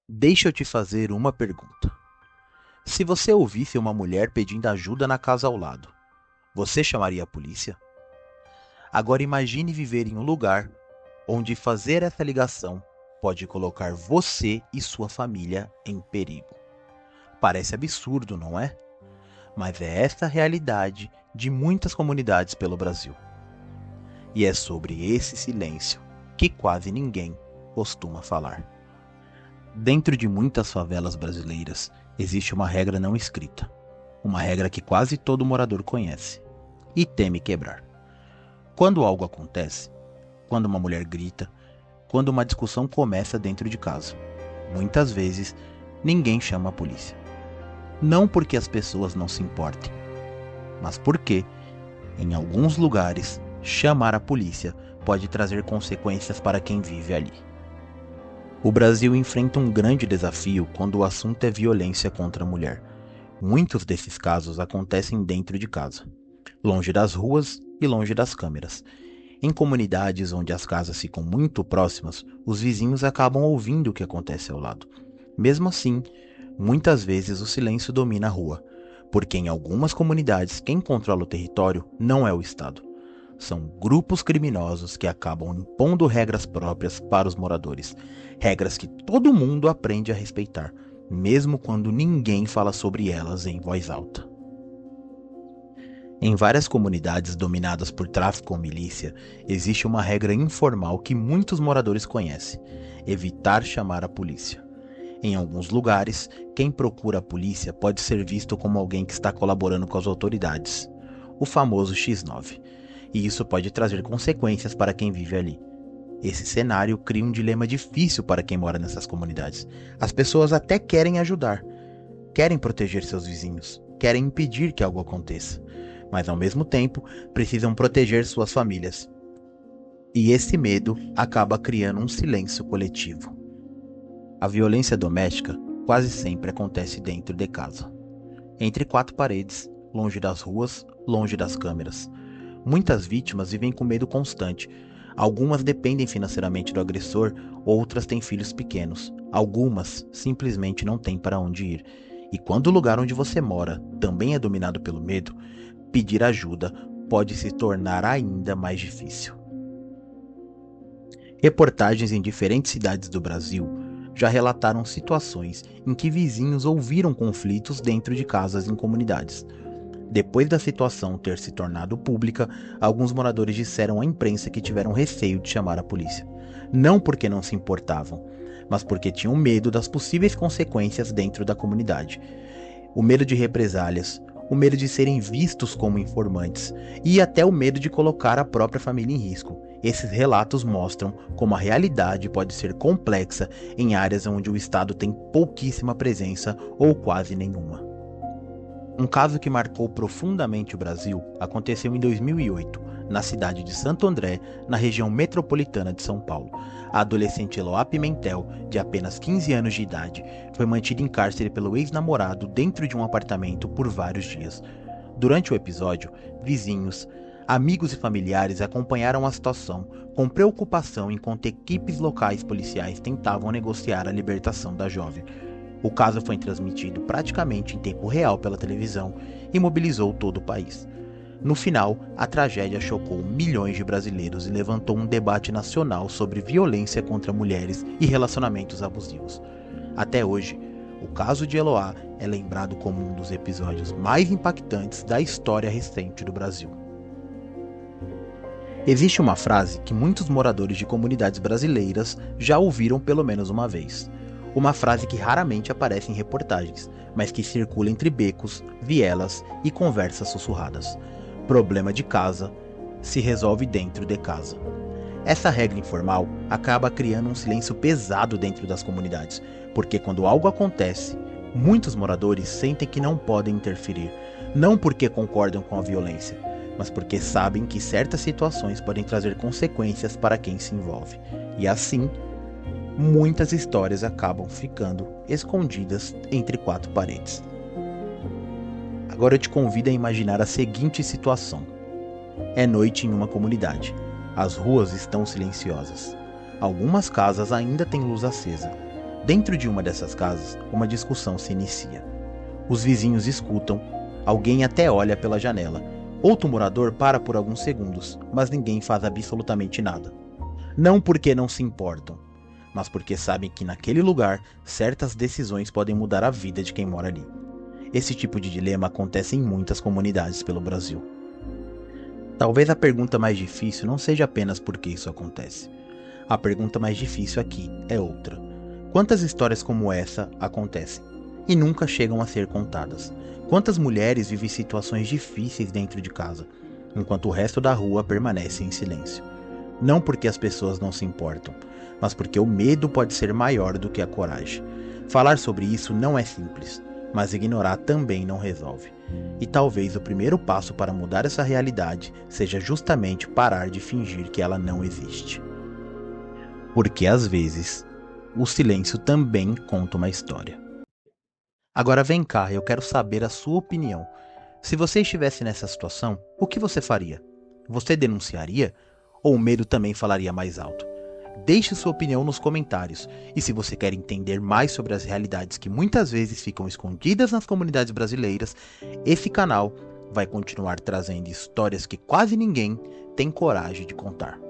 Deixa eu te fazer uma pergunta. Se você ouvisse uma mulher pedindo ajuda na casa ao lado, você chamaria a polícia? Agora imagine viver em um lugar onde fazer essa ligação pode colocar você e sua família em perigo. Parece absurdo, não é? Mas é essa a realidade de muitas comunidades pelo Brasil. E é sobre esse silêncio que quase ninguém costuma falar. Dentro de muitas favelas brasileiras existe uma regra não escrita, uma regra que quase todo morador conhece e teme quebrar. Quando algo acontece, quando uma mulher grita, quando uma discussão começa dentro de casa, muitas vezes ninguém chama a polícia. Não porque as pessoas não se importem, mas porque, em alguns lugares, chamar a polícia pode trazer consequências para quem vive ali. O Brasil enfrenta um grande desafio quando o assunto é violência contra a mulher. Muitos desses casos acontecem dentro de casa, longe das ruas e longe das câmeras. Em comunidades onde as casas ficam muito próximas, os vizinhos acabam ouvindo o que acontece ao lado. Mesmo assim, muitas vezes o silêncio domina a rua, porque em algumas comunidades quem controla o território não é o Estado. São grupos criminosos que acabam impondo regras próprias para os moradores, regras que todo mundo aprende a respeitar, mesmo quando ninguém fala sobre elas em voz alta. Em várias comunidades dominadas por tráfico ou milícia, existe uma regra informal que muitos moradores conhecem: evitar chamar a polícia. Em alguns lugares, quem procura a polícia pode ser visto como alguém que está colaborando com as autoridades, o famoso X9, e isso pode trazer consequências para quem vive ali. Esse cenário cria um dilema difícil para quem mora nessas comunidades. As pessoas até querem ajudar, querem proteger seus vizinhos, querem impedir que algo aconteça, mas ao mesmo tempo precisam proteger suas famílias. E esse medo acaba criando um silêncio coletivo. A violência doméstica quase sempre acontece dentro de casa, entre quatro paredes, longe das ruas, longe das câmeras. Muitas vítimas vivem com medo constante. Algumas dependem financeiramente do agressor, outras têm filhos pequenos. Algumas simplesmente não têm para onde ir. E quando o lugar onde você mora também é dominado pelo medo, pedir ajuda pode se tornar ainda mais difícil. Reportagens em diferentes cidades do Brasil já relataram situações em que vizinhos ouviram conflitos dentro de casas em comunidades. Depois da situação ter se tornado pública, alguns moradores disseram à imprensa que tiveram receio de chamar a polícia. Não porque não se importavam, mas porque tinham medo das possíveis consequências dentro da comunidade. O medo de represálias, o medo de serem vistos como informantes e até o medo de colocar a própria família em risco. Esses relatos mostram como a realidade pode ser complexa em áreas onde o Estado tem pouquíssima presença ou quase nenhuma. Um caso que marcou profundamente o Brasil aconteceu em 2008, na cidade de Santo André, na região metropolitana de São Paulo. A adolescente Eloá Pimentel, de apenas 15 anos de idade, foi mantida em cárcere pelo ex-namorado dentro de um apartamento por vários dias. Durante o episódio, vizinhos, amigos e familiares acompanharam a situação com preocupação enquanto equipes locais policiais tentavam negociar a libertação da jovem. O caso foi transmitido praticamente em tempo real pela televisão e mobilizou todo o país. No final, a tragédia chocou milhões de brasileiros e levantou um debate nacional sobre violência contra mulheres e relacionamentos abusivos. Até hoje, o caso de Eloá é lembrado como um dos episódios mais impactantes da história recente do Brasil. Existe uma frase que muitos moradores de comunidades brasileiras já ouviram pelo menos uma vez. Uma frase que raramente aparece em reportagens, mas que circula entre becos, vielas e conversas sussurradas. Problema de casa se resolve dentro de casa. Essa regra informal acaba criando um silêncio pesado dentro das comunidades, porque quando algo acontece, muitos moradores sentem que não podem interferir, não porque concordam com a violência, mas porque sabem que certas situações podem trazer consequências para quem se envolve. E assim, muitas histórias acabam ficando escondidas entre quatro paredes. Agora eu te convido a imaginar a seguinte situação. É noite em uma comunidade. As ruas estão silenciosas. Algumas casas ainda têm luz acesa, Dentro de uma dessas casas, uma discussão se inicia. Os vizinhos escutam, alguém até olha pela janela. Outro morador para por alguns segundos, mas ninguém faz absolutamente nada. Não porque não se importam, mas porque sabem que naquele lugar certas decisões podem mudar a vida de quem mora ali. Esse tipo de dilema acontece em muitas comunidades pelo Brasil. Talvez a pergunta mais difícil não seja apenas por que isso acontece. A pergunta mais difícil aqui é outra. Quantas histórias como essa acontecem e nunca chegam a ser contadas? Quantas mulheres vivem situações difíceis dentro de casa, enquanto o resto da rua permanece em silêncio? Não porque as pessoas não se importam, mas porque o medo pode ser maior do que a coragem. Falar sobre isso não é simples, mas ignorar também não resolve. E talvez o primeiro passo para mudar essa realidade seja justamente parar de fingir que ela não existe. Porque às vezes, o silêncio também conta uma história. Agora vem cá, eu quero saber a sua opinião. Se você estivesse nessa situação, o que você faria? Você denunciaria? Ou o medo também falaria mais alto? Deixe sua opinião nos comentários. E se você quer entender mais sobre as realidades que muitas vezes ficam escondidas nas comunidades brasileiras, esse canal vai continuar trazendo histórias que quase ninguém tem coragem de contar.